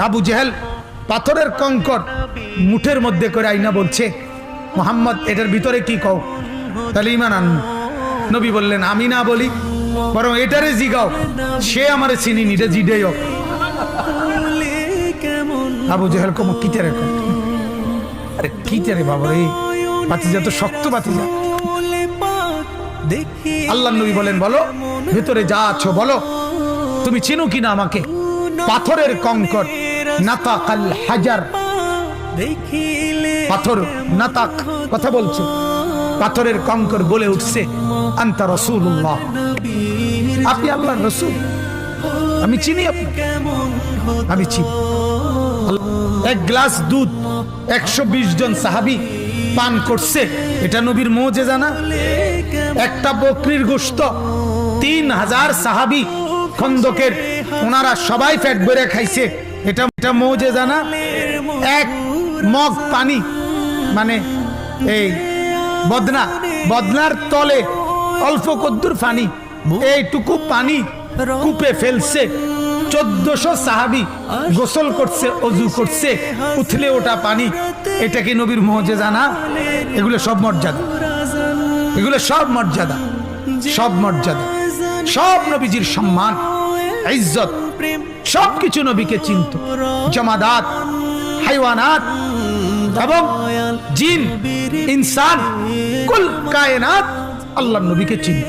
আবু জেহেল পাথরের কঙ্কর মুঠের মধ্যে করে আইনা বলছে, মোহাম্মদ এটার ভিতরে কি কও, তাহলে ইমান আন। নবী বললেন, আমি না বলি, বরং এটারে জিগাও, সে আমারে চিনি নিটা জিডেই হোক। আবু জেহেল কম কিতেরে, আরে কিতেরে বাবা রে, বাতিজা তো শক্ত বাতিজা। আল্লাহ নবী বলেন, বলো ভেতরে যা আছো বলো, তুমি চিনো কিনা আমাকে। পাথরের কঙ্কর, নাতাকাল হাজার, পাথর নাতাক কথা বলছে, পাথরের কঙ্কর বলে উঠছে, আনতা রাসূলুল্লাহ, আপনি আল্লাহর রাসূল, আমি চিনি আপনাকে, আমি চিনি। এক গ্লাস দুধ 120 জন সাহাবী পান করছে, এটা নবীর মুজিজা না? একটা বকরির গোশত 3000 সাহাবী খন্দকের, ওনারা সবাই পেট ভরে খাইছে, এটা মুজিজা না? এক মগ পানি, মানে এই বদনার তলে অল্প কদ্দুর পানি, এইটুকু পানি কূপে ফেলছে, 1400 সাহাবী গোসল করছে, ওযু করছে, উথলে ওঠা পানি, এটা কি নবীর মুজিজা না? এগুলো সব মর্যাদা, এগুলো সব মর্যাদা, সব মর্যাদা, সব নবীজির সম্মান, ইজ্জত, সবকিছু নবীকে চিনত। জামাদাত, হাইওয়ানাত এবং জিন, ইনসান, কুল কায়নাত আল্লাহর নবীকে চিনত।